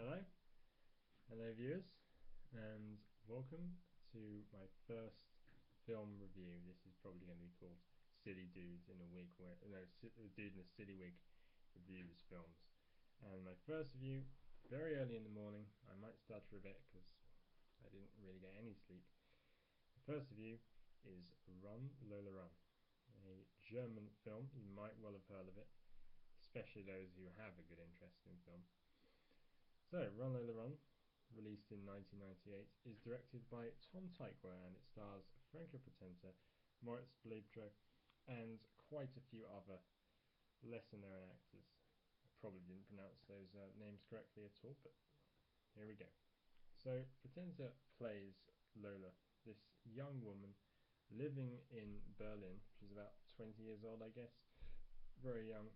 Hello, hello viewers, and welcome to my first film review. This is probably going to be called Silly Dudes in a Wig, Dude in a Silly Wig Reviews Films. And my first review, very early in the morning. I might stutter a bit because I didn't really get any sleep. The first review is Run, Lola Run, a German film. You might well have heard of it, especially those who have a good interest in film. So, Run Lola Run, released in 1998, is directed by Tom Tykwer, and it stars Franka Potenta, Moritz Bleibtreu, and quite a few other lesser known actors. I probably didn't pronounce those names correctly at all, but here we go. So, Potenta plays Lola, this young woman living in Berlin. She's about 20 years old, I guess, very young.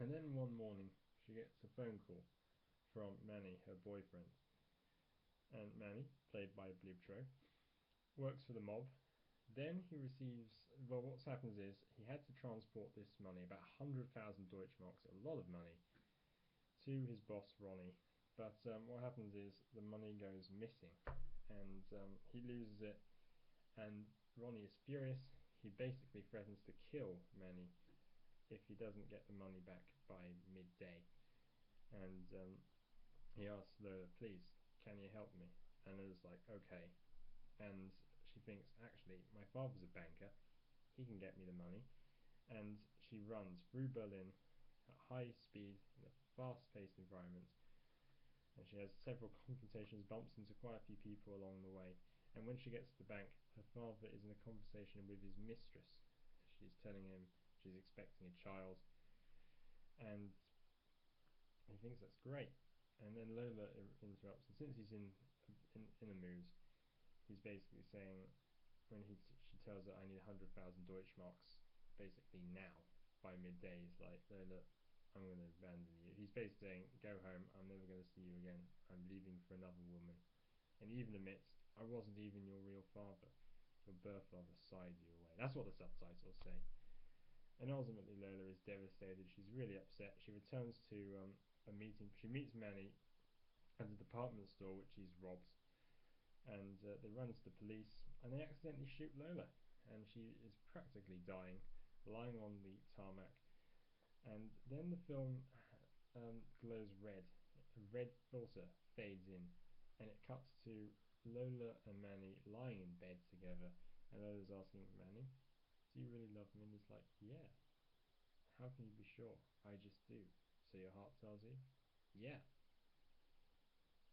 And then one morning, she gets a phone call from Manny, her boyfriend. And Manny, played by Bleibtreu, works for the mob. Then he receives, well, what happens is he had to transport this money, about 100,000 Deutschmarks, a lot of money, to his boss Ronnie. But what happens is the money goes missing, and he loses it. And Ronnie is furious. He basically threatens to kill Manny if he doesn't get the money back by midday. And he asks Lola, please, can you help me? And Lola's like, okay. And she thinks, actually, my father's a banker, he can get me the money. And she runs through Berlin at high speed in a fast-paced environment. And she has several confrontations, bumps into quite a few people along the way. And when she gets to the bank, her father is in a conversation with his mistress. She's telling him she's expecting a child. And he thinks that's great. And then Lola interrupts, and since he's in a mood, he's basically saying, when she tells her, I need 100,000 Deutschmarks, basically now, by midday, he's like, Lola, I'm going to abandon you. He's basically saying, go home, I'm never going to see you again, I'm leaving for another woman. And he even admits, I wasn't even your real father, your birth father sighed you away. That's what the subtitles say. And ultimately Lola is devastated, she's really upset. She returns to a meeting. She meets Manny at a department store which he's robbed, and they run to the police and they accidentally shoot Lola, and she is practically dying, lying on the tarmac. And then the film glows red. A red filter fades in, and it cuts to Lola and Manny lying in bed together, and Lola's asking Manny, do you really love me? And he's like, yeah. How can you be sure? I just do. So your heart tells you? Yeah.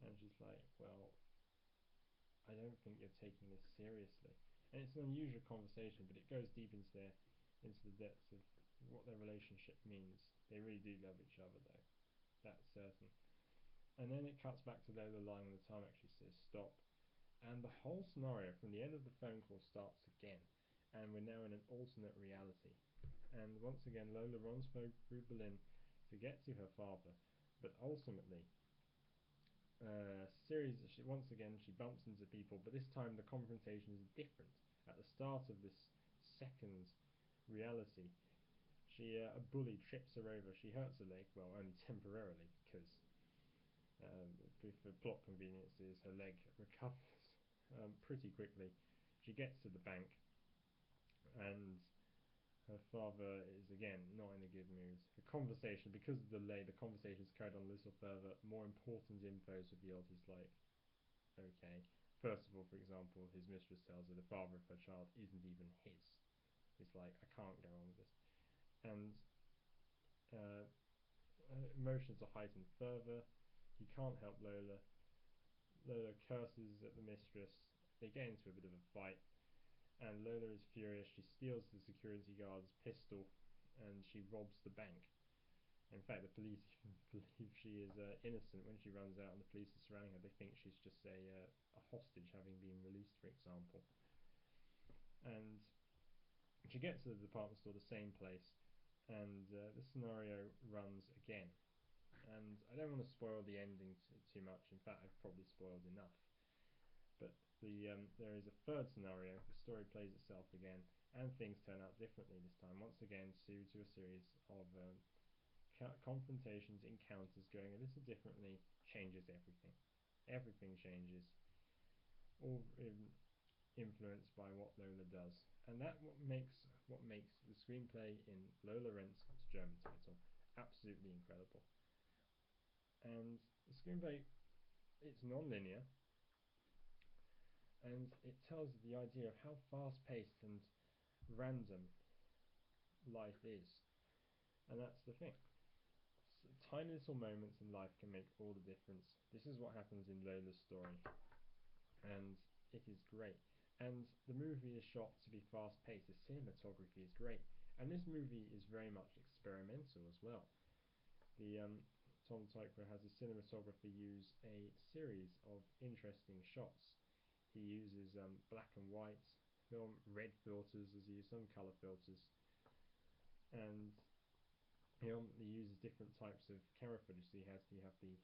And she's like, well, I don't think you're taking this seriously. And it's an unusual conversation, but it goes deep into the depths of what their relationship means. They really do love each other, though. That's certain. And then it cuts back to Lola lying on the tarmac. She says, stop. And the whole scenario from the end of the phone call starts again. And we're now in an alternate reality. And once again, Lola runs through Berlin to get to her father, but ultimately, once again she bumps into people, but this time the confrontation is different. At the start of this second reality, a bully trips her over. She hurts her leg, well, only temporarily, because for plot conveniences, her leg recovers pretty quickly. She gets to the bank, and her father is again not in a good mood. The conversation, because of the delay, the conversation is carried on a little further. More important info is revealed. He's like, okay. First of all, for example, his mistress tells her the father of her child isn't even his. He's like, I can't go on with this. And emotions are heightened further. He can't help Lola. Lola curses at the mistress. They get into a bit of a fight, and Lola is furious. She steals the security guard's pistol and she robs the bank. In fact, the police believe she is innocent. When she runs out and the police are surrounding her, they think she's just a hostage having been released, for example. And she gets to the department store, the same place, and the scenario runs again. And I don't want to spoil the ending too much. In fact, I've probably spoiled enough. But there is a third scenario. The story plays itself again, and things turn out differently this time. Once again, due to a series of confrontations, encounters, going a little differently changes everything. Everything changes, all influenced by what Lola does, and that what makes the screenplay in Lola Rents, its German title, absolutely incredible. And the screenplay, it's non-linear, and it tells the idea of how fast-paced and random life is, and that's the thing. Tiny little moments in life can make all the difference. This is what happens in Lola's story, and it is great. And the movie is shot to be fast paced, the cinematography is great, and this movie is very much experimental as well. The Tom Tykwer has a cinematographer use a series of interesting shots. He uses black and white film, red filters, as he uses some color filters, and he uses different types of camera footage. So you have the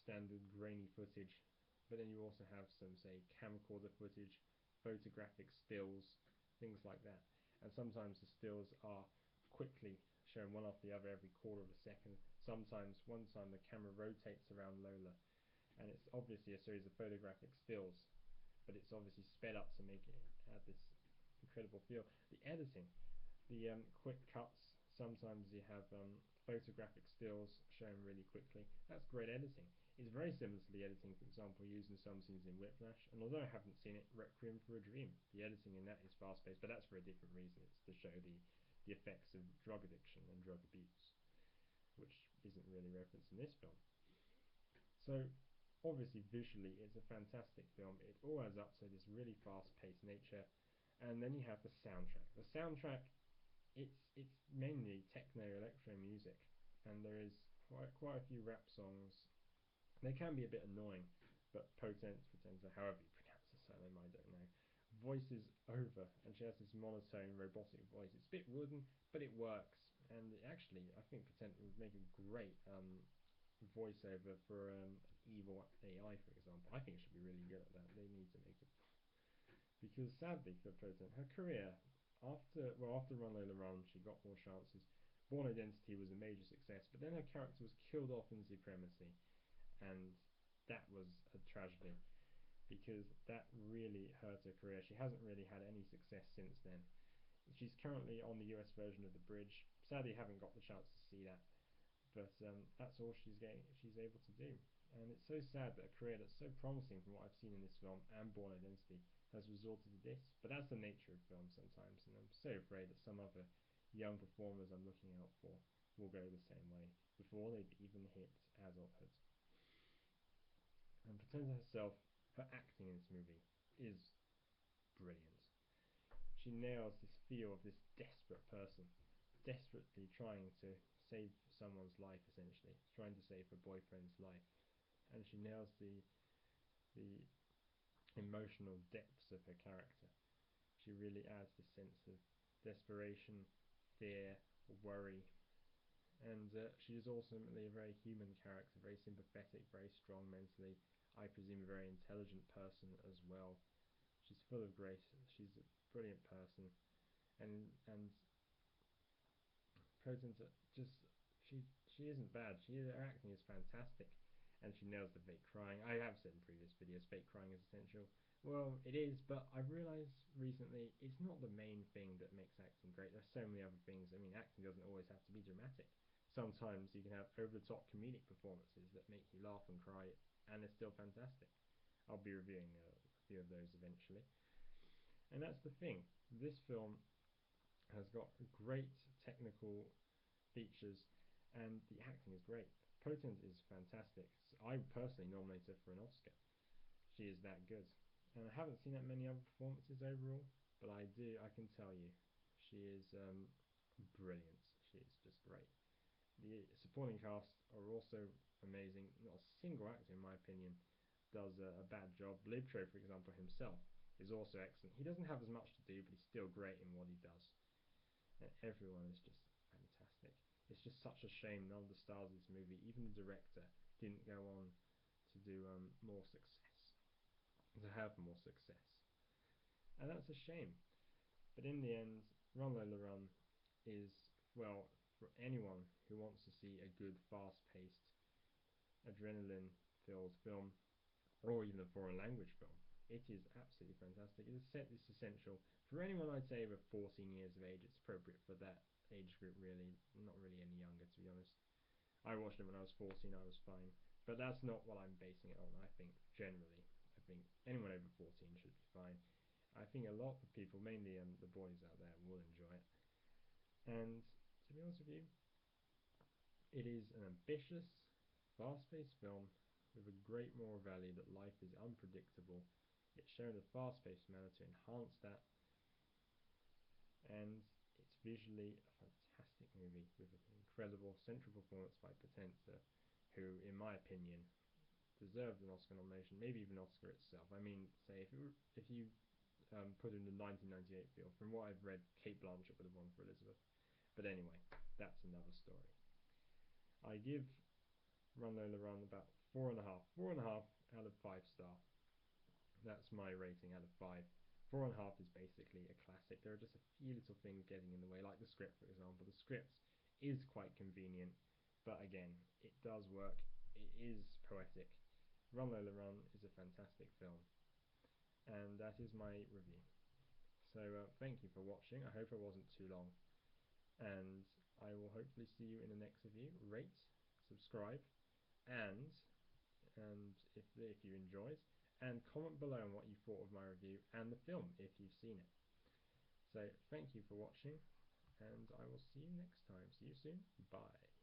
standard grainy footage, but then you also have some, say, camcorder footage, photographic stills, things like that. And sometimes the stills are quickly shown one after the other every quarter of a second. Sometimes one time the camera rotates around Lola, and it's obviously a series of photographic stills, but it's obviously sped up to make it have this incredible feel. The editing, the quick cuts, sometimes you have photographic stills shown really quickly. That's great editing. It's very similar to the editing, for example, used in some scenes in Whiplash, and although I haven't seen it, Requiem for a Dream, the editing in that is fast-paced, but that's for a different reason. It's to show the effects of drug addiction and drug abuse, which isn't really referenced in this film. So obviously visually it's a fantastic film. It all adds up to this really fast-paced nature, and then you have the soundtrack. The soundtrack, it's mainly techno electro music, and there is quite a few rap songs. They can be a bit annoying, but Potenza, however you pronounce the surname, I don't know, voices over, and she has this monotone robotic voice. It's a bit wooden, but it works, and actually I think Potenza would make a great voiceover for an evil AI, for example. I think she should be really good at that. They need to make it, because sadly for Potenza, her career after Run Lola Run, she got more chances. Born Identity was a major success, but then her character was killed off in Supremacy, and that was a tragedy because that really hurt her career. She hasn't really had any success since then. She's currently on the US version of The Bridge. Sadly, I haven't got the chance to see that, but that's all she's able to do. And it's so sad that a career that's so promising from what I've seen in this film and Born Identity has resorted to this. But that's the nature of film sometimes, and I'm so afraid that some other young performers I'm looking out for will go the same way before they've even hit adulthood. And Potenza herself, her acting in this movie is brilliant. She nails this feel of this desperate person, desperately trying to save someone's life, essentially, trying to save her boyfriend's life. And she nails the emotional depths of her character. She really adds this sense of desperation, fear, worry, and she is ultimately a very human character, very sympathetic, very strong mentally. I presume a very intelligent person as well. She's full of grace. She's a brilliant person, and Potenza just she isn't bad. Her acting is fantastic, and she nails the fake crying. I have said in previous videos, fake crying is essential. Well, it is, but I've realised recently it's not the main thing that makes acting great. There's so many other things. I mean, acting doesn't always have to be dramatic. Sometimes you can have over-the-top comedic performances that make you laugh and cry, and they're still fantastic. I'll be reviewing a few of those eventually. And that's the thing. This film has got great technical features, and the acting is great. Potent is fantastic. I personally nominate her for an Oscar. She is that good. And I haven't seen that many other performances overall, but I can tell you, she is brilliant. She is just great. The supporting cast are also amazing. Not a single actor, in my opinion, does a bad job. Libtro, for example, himself is also excellent. He doesn't have as much to do, but he's still great in what he does. And everyone is just fantastic. It's just such a shame none of the stars of this movie, even the director, didn't go on to do more success, to have more success. And that's a shame. But in the end, Run Lola Run is, well, for anyone who wants to see a good, fast-paced, adrenaline-filled film, or even a foreign language film. It is absolutely fantastic. It's essential for anyone, I'd say, over 14 years of age. It's appropriate for that age group, really. Not really any younger, to be honest. I watched it when I was 14. I was fine, but that's not what I'm basing it on. I think generally, I think anyone over 14 should be fine. I think a lot of people, mainly the boys out there, will enjoy it. And to be honest with you, it is an ambitious, fast-paced film with a great moral value that life is unpredictable. It's shown in a fast-paced manner to enhance that, and it's visually a fantastic movie with an incredible central performance by Potenza, who, in my opinion, deserved an Oscar nomination, maybe even Oscar itself. I mean, say if you put in the 1998 film, from what I've read, Kate Blanchett would have won for Elizabeth. But anyway, that's another story. I give Run Lola Run about 4.5 out of 5 star. That's my rating out of 5. 4.5 is basically a classic. There are just a few little things getting in the way, like the script, for example. The script is quite convenient, but again, it does work. It is poetic. Run Lola Run is a fantastic film, and that is my review. So thank you for watching. I hope it wasn't too long, and I will hopefully see you in the next review. Rate, subscribe, and if you enjoyed, and comment below on what you thought of my review and the film if you've seen it. So thank you for watching, and I will see you next time. See you soon. Bye.